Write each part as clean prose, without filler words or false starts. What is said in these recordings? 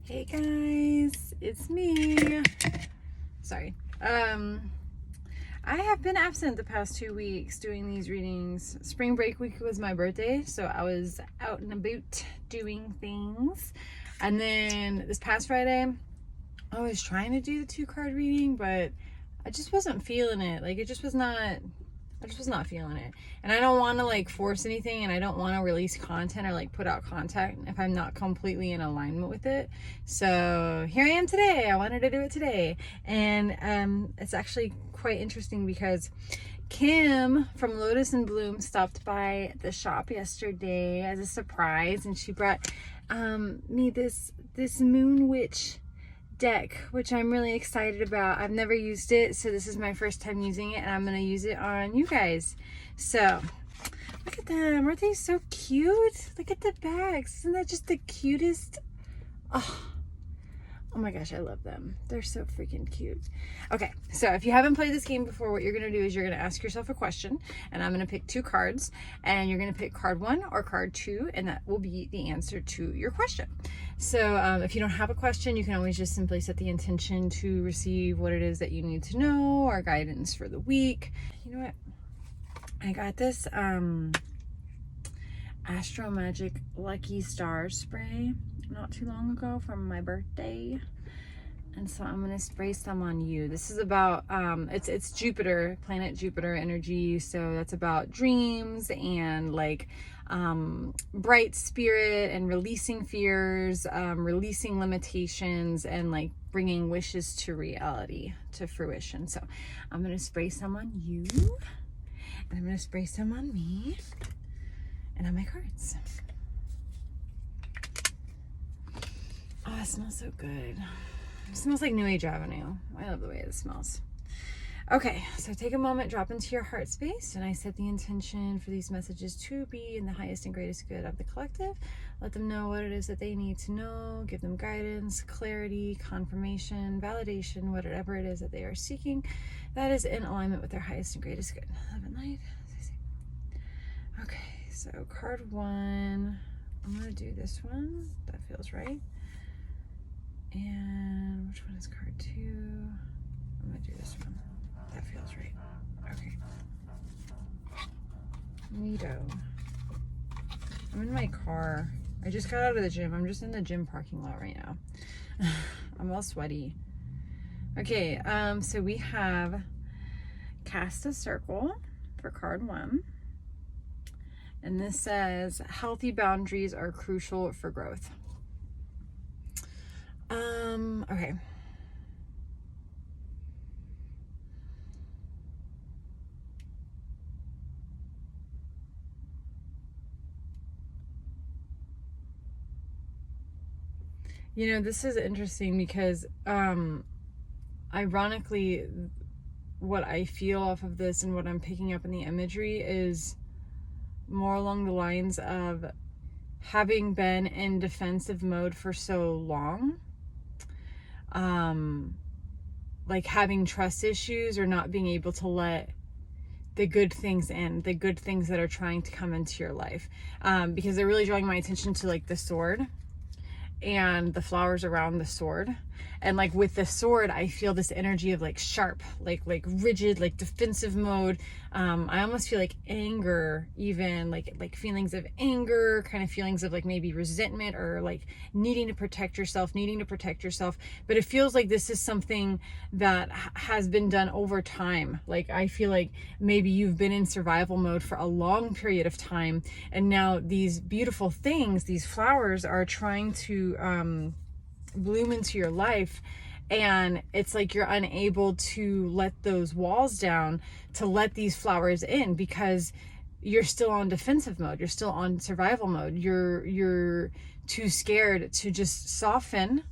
Hey guys, it's me. Sorry. I have been absent the past 2 weeks doing these readings. Spring break week was my birthday, so I was out and about doing things. And then this past Friday, I was trying to do the 2-card reading, but I just wasn't feeling it. I just was not feeling it. And I don't want to force anything, and I don't want to release content or put out content if I'm not completely in alignment with it. So here I am today. I wanted to do it today. And it's actually quite interesting because Kim from Lotus and Bloom stopped by the shop yesterday as a surprise, and she brought me this Moon Witch deck, which I'm really excited about. I've never used it, so this is my first time using it, and I'm gonna use it on you guys. So look at them. Aren't they so cute? Look at the bags. Isn't that just the cutest? Oh my gosh, I love them. They're so freaking cute. Okay, so if you haven't played this game before, what you're gonna do is you're gonna ask yourself a question, and I'm gonna pick 2 cards, and you're gonna pick card 1 or card 2, and that will be the answer to your question. So if you don't have a question, you can always just simply set the intention to receive what it is that you need to know or guidance for the week. You know what? I got this Astro Magic Lucky Star spray not too long ago from my birthday, and so I'm gonna spray some on you. This is about it's Jupiter, planet Jupiter energy, so that's about dreams and bright spirit and releasing fears, releasing limitations, and bringing wishes to reality, to fruition. So I'm gonna spray some on you, and I'm gonna spray some on me and on my cards. Oh, it smells so good. It smells like New Age Avenue. I love the way it smells. Okay, so take a moment, drop into your heart space, and I set the intention for these messages to be in the highest and greatest good of the collective. Let them know what it is that they need to know. Give them guidance, clarity, confirmation, validation, whatever it is that they are seeking that is in alignment with their highest and greatest good. Love and light. Okay, so card 1. I'm going to do this one. That feels right. And which one is card 2? I'm going to do this one. That feels right. Okay. Neato. I'm in my car. I just got out of the gym. I'm just in the gym parking lot right now. I'm all sweaty. Okay, so we have cast a circle for card 1. And this says, healthy boundaries are crucial for growth. Okay. You know, this is interesting because, ironically, what I feel off of this and what I'm picking up in the imagery is more along the lines of having been in defensive mode for so long, having trust issues or not being able to let the good things in, the good things that are trying to come into your life, because they're really drawing my attention to the sword and the flowers around the sword. And with the sword, I feel this energy of sharp, rigid, defensive mode. I almost feel anger, even like feelings of anger, kind of feelings of maybe resentment, or needing to protect yourself. But it feels like this is something that has been done over time. I feel like maybe you've been in survival mode for a long period of time, and now these beautiful things, these flowers, are trying to bloom into your life, and it's you're unable to let those walls down to let these flowers in because you're still on defensive mode, you're still on survival mode, you're too scared to just soften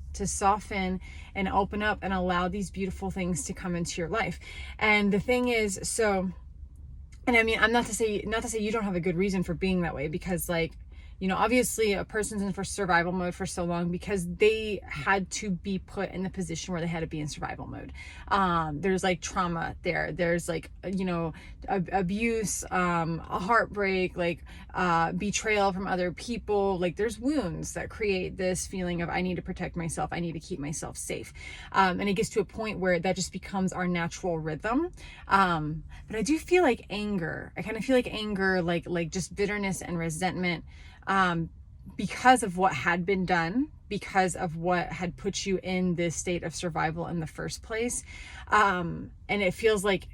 and open up and allow these beautiful things to come into your life. And the thing is, and I mean, I'm not to say you don't have a good reason for being that way, because obviously a person's in for survival mode for so long because they had to be put in the position where they had to be in survival mode. There's like trauma there. There's like, abuse, a heartbreak, like betrayal from other people. Like there's wounds that create this feeling of I need to protect myself. I need to keep myself safe. And it gets to a point where that just becomes our natural rhythm. But I do feel like anger. I kind of feel like anger, like just bitterness and resentment, because of what had been done, because of what had put you in this state of survival in the first place. And it feels like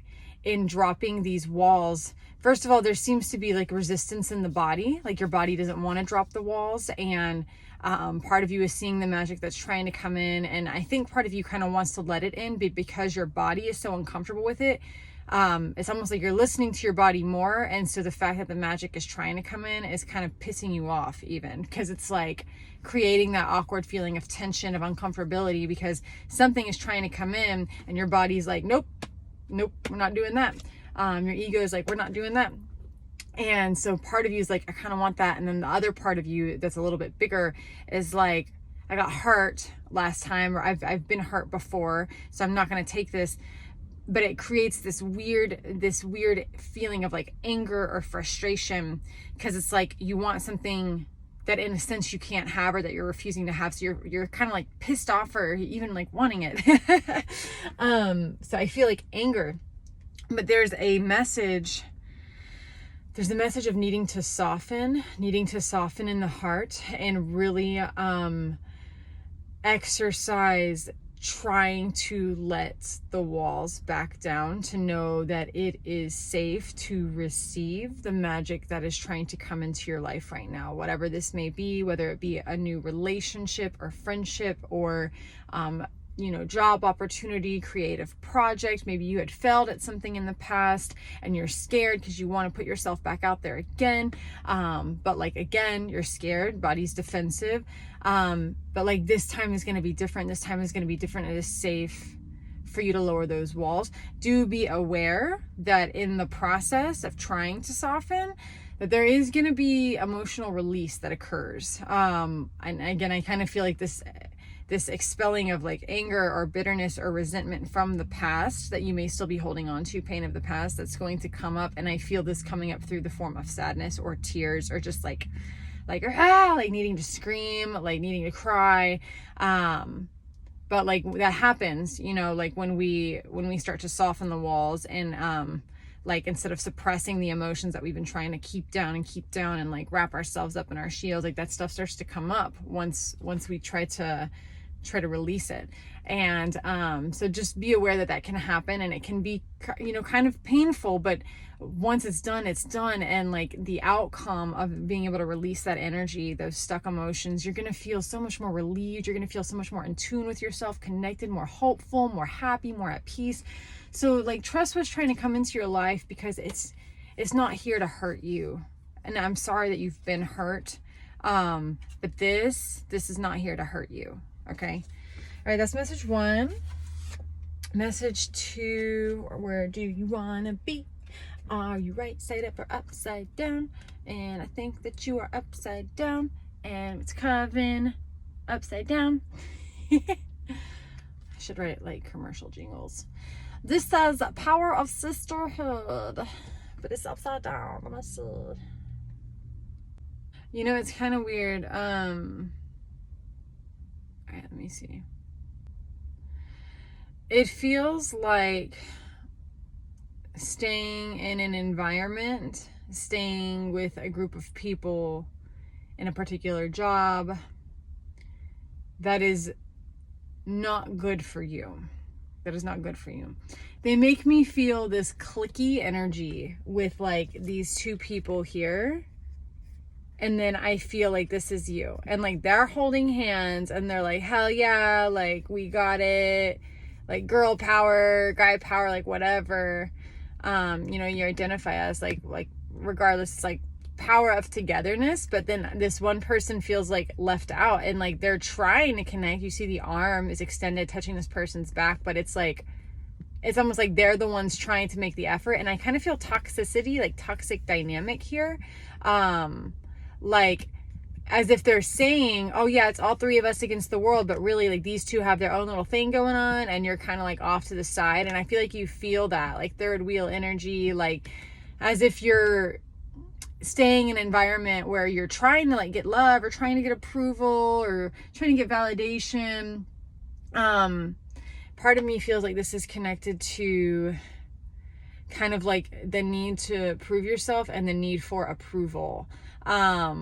in dropping these walls, first of all, there seems to be like resistance in the body, like your body doesn't want to drop the walls. And part of you is seeing the magic that's trying to come in. And I think part of you kind of wants to let it in, but because your body is so uncomfortable with it, it's almost like you're listening to your body more. And so the fact that the magic is trying to come in is kind of pissing you off, even because it's like creating that awkward feeling of tension, of uncomfortability, because something is trying to come in and your body's like, nope, we're not doing that. Your ego is like, we're not doing that. And so part of you is like, I kind of want that. And then the other part of you that's a little bit bigger is like, I got hurt last time, or I've been hurt before, so I'm not going to take this. But it creates this weird feeling of like anger or frustration, because it's like you want something that in a sense you can't have, or that you're refusing to have. So you're kind of like pissed off, or even like wanting it. So I feel like anger, but there's a message of needing to soften in the heart, and really exercise trying to let the walls back down, to know that it is safe to receive the magic that is trying to come into your life right now, whatever this may be, whether it be a new relationship or friendship, or job opportunity, creative project. Maybe you had failed at something in the past and you're scared because you want to put yourself back out there again. But like, again, you're scared, body's defensive. But like this time is going to be different. This time is going to be different. It is safe for you to lower those walls. Do be aware that in the process of trying to soften, that there is going to be emotional release that occurs. And again, I kind of feel like this expelling of like anger or bitterness or resentment from the past that you may still be holding on to, pain of the past that's going to come up. And I feel this coming up through the form of sadness or tears, or just like needing to scream, like needing to cry. But like that happens, like when we start to soften the walls, and like instead of suppressing the emotions that we've been trying to keep down and like wrap ourselves up in our shields, like that stuff starts to come up once we try to release it. And so just be aware that can happen, and it can be kind of painful, but once it's done, and like the outcome of being able to release that energy, those stuck emotions, you're going to feel so much more relieved. You're going to feel so much more in tune with yourself, connected, more hopeful, more happy, more at peace. So like trust what's trying to come into your life, because it's not here to hurt you. And I'm sorry that you've been hurt. But this is not here to hurt you. Okay. All right. That's message 1. Message 2, where do you want to be? Are you right side up or upside down? And I think that you are upside down, and it's coming upside down. I should write it like commercial jingles. This says power of sisterhood, but it's upside down on my side. It's kind of weird. All right, let me see. It feels like staying in an environment, staying with a group of people in a particular job that is not good for you. They make me feel this cliquey energy with like these two people here. And then I feel like this is you. And like they're holding hands and they're like, hell yeah, like we got it. Like girl power, guy power, like whatever. You identify as like regardless, it's like power of togetherness. But then this one person feels like left out, and like they're trying to connect. You see the arm is extended, touching this person's back, but it's like, it's almost like they're the ones trying to make the effort. And I kind of feel toxicity, like toxic dynamic here. Like as if they're saying, oh yeah, it's all three of us against the world, but really like these two have their own little thing going on and you're kind of like off to the side. And I feel like you feel that like third wheel energy, like as if you're staying in an environment where you're trying to like get love or trying to get approval or trying to get validation. Part of me feels like this is connected to kind of like the need to prove yourself and the need for approval,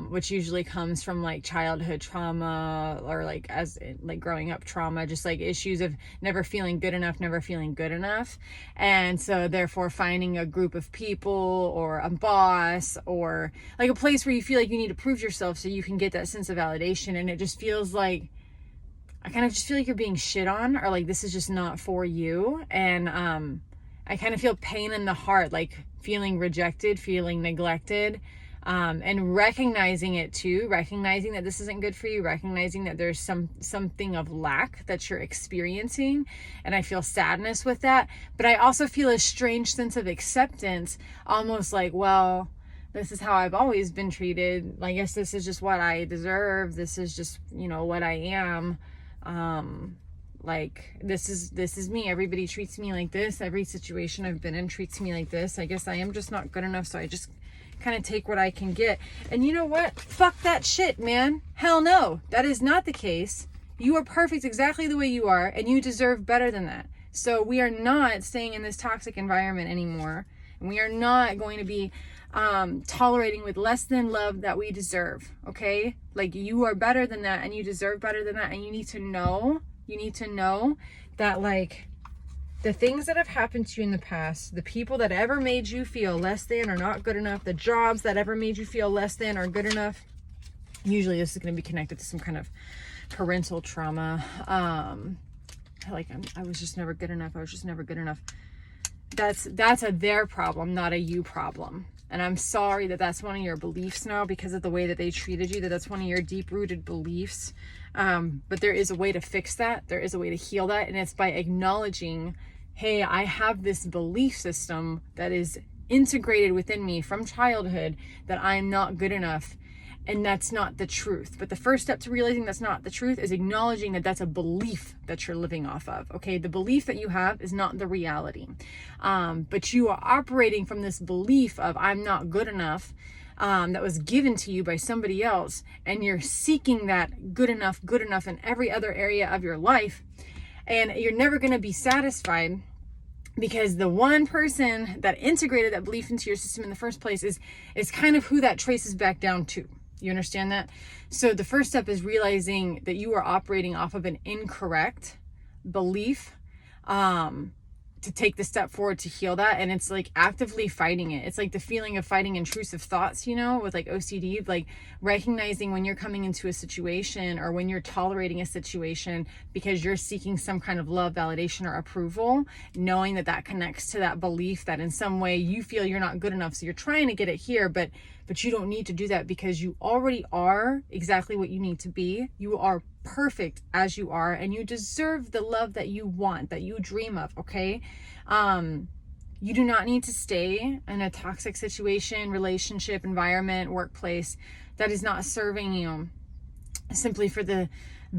which usually comes from like childhood trauma or like as like growing up trauma, just like issues of never feeling good enough. And so therefore finding a group of people or a boss or like a place where you feel like you need to prove yourself so you can get that sense of validation. And it just feels like, I kind of just feel like you're being shit on, or like this is just not for you. And I kind of feel pain in the heart, like feeling rejected, feeling neglected, and recognizing it too, recognizing that this isn't good for you, recognizing that there's something of lack that you're experiencing. And I feel sadness with that. But I also feel a strange sense of acceptance, almost like, well, this is how I've always been treated. I guess this is just what I deserve. This is just, you know, what I am. Like this is me. Everybody treats me like this. Every situation I've been in treats me like this. I guess I am just not good enough, so I just kind of take what I can get. And you know what? Fuck that shit, man. Hell no. That is not the case. You are perfect exactly the way you are, and you deserve better than that. So we are not staying in this toxic environment anymore, and we are not going to be tolerating with less than love that we deserve. Okay? Like you are better than that, and you deserve better than that, and you need to know that like the things that have happened to you in the past, the people that ever made you feel less than or not good enough, the jobs that ever made you feel less than or good enough, usually this is going to be connected to some kind of parental trauma. I was just never good enough. That's a their problem, not a you problem. And I'm sorry that that's one of your beliefs now because of the way that they treated you, that's one of your deep-rooted beliefs. But there is a way to fix that. There is a way to heal that. And it's by acknowledging, hey, I have this belief system that is integrated within me from childhood that I'm not good enough. And that's not the truth. But the first step to realizing that's not the truth is acknowledging that that's a belief that you're living off of. Okay, the belief that you have is not the reality. But you are operating from this belief of I'm not good enough, that was given to you by somebody else. And you're seeking that good enough in every other area of your life. And you're never going to be satisfied, because the one person that integrated that belief into your system in the first place is kind of who that traces back down to. You understand that? So the first step is realizing that you are operating off of an incorrect belief, to take the step forward to heal that. And it's like actively fighting it. It's like the feeling of fighting intrusive thoughts, you know, with like OCD, like recognizing when you're coming into a situation or when you're tolerating a situation because you're seeking some kind of love, validation, or approval, knowing that that connects to that belief that in some way you feel you're not good enough. So you're trying to get it here, but you don't need to do that because you already are exactly what you need to be. You are perfect as you are, and you deserve the love that you want, that you dream of. Okay. You do not need to stay in a toxic situation, relationship, environment, workplace that is not serving you simply for the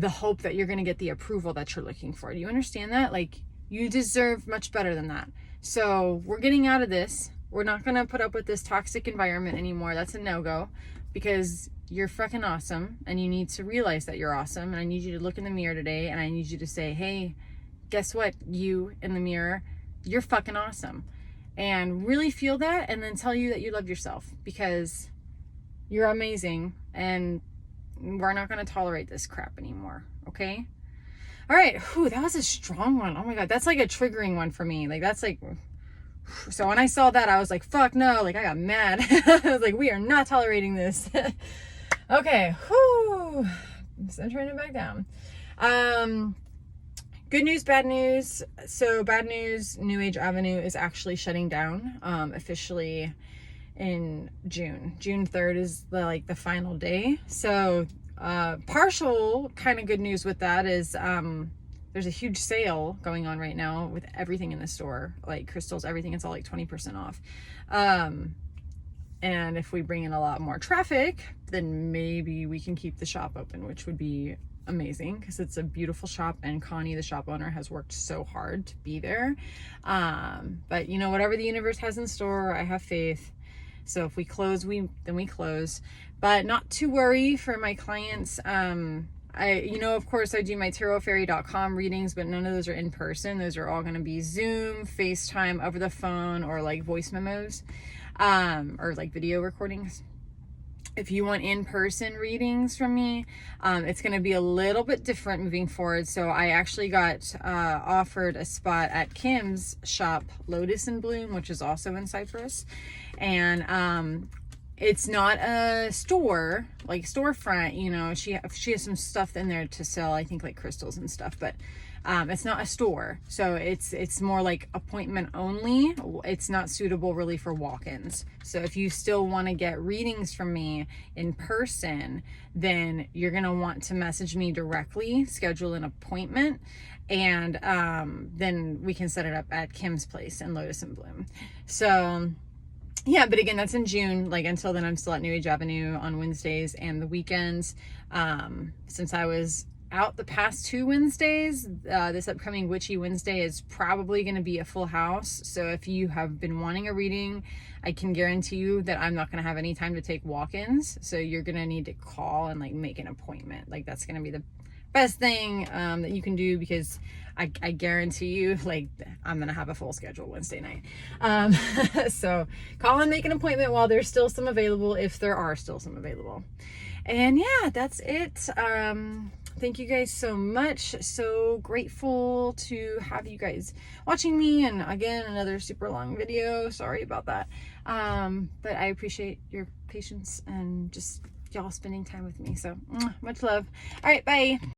hope that you're going to get the approval that you're looking for. Do you understand that? Like, you deserve much better than that. So we're getting out of this. We're not going to put up with this toxic environment anymore. That's a no-go, because you're fucking awesome, and you need to realize that you're awesome. And I need you to look in the mirror today, and I need you to say, hey, guess what? You in the mirror, you're fucking awesome. And really feel that, and then tell you that you love yourself, because you're amazing, and we're not going to tolerate this crap anymore. Okay? All right. Whew, that was a strong one. Oh my God. That's like a triggering one for me. Like, that's like, so when I saw that, I was like, fuck no. Like, I got mad. I was like, we are not tolerating this. Okay. Whew. So I'm turning it back down. Good news, bad news. So bad news, New Age Avenue is actually shutting down, officially in June. June 3rd is the final day. So, partial kind of good news with that is, there's a huge sale going on right now with everything in the store, like crystals, everything. It's all like 20% off. And if we bring in a lot more traffic, then maybe we can keep the shop open, which would be amazing because it's a beautiful shop, and Connie, the shop owner, has worked so hard to be there. But you know, whatever the universe has in store, I have faith. So if we close, then we close. But not to worry for my clients. You know, of course, I do my tarotfaerie.com readings, but none of those are in person. Those are all going to be Zoom, FaceTime, over the phone, or like voice memos, or like video recordings. If you want in-person readings from me, it's going to be a little bit different moving forward. So I actually got offered a spot at Kim's shop, Lotus and Bloom, which is also in Cyprus. And it's not a store, like storefront, you know, she has some stuff in there to sell, I think like crystals and stuff, but it's not a store. So it's more like appointment only. It's not suitable really for walk-ins. So if you still want to get readings from me in person, then you're going to want to message me directly, schedule an appointment, and then we can set it up at Kim's place in Lotus and Bloom. So yeah, but again, that's in June. Like until then, I'm still at New Age Avenue on Wednesdays and the weekends. Since I was out the past 2 Wednesdays, this upcoming Witchy Wednesday is probably going to be a full house. So if you have been wanting a reading, I can guarantee you that I'm not going to have any time to take walk-ins. So you're going to need to call and like make an appointment. Like that's going to be the best thing that you can do, because I guarantee you, like, I'm gonna have a full schedule Wednesday night. So call and make an appointment while there's still some available, if there are still some available. And yeah, that's it. Thank you guys so much. So grateful to have you guys watching me, and again, another super long video, sorry about that. But I appreciate your patience and just y'all spending time with me. So much love. All right, bye.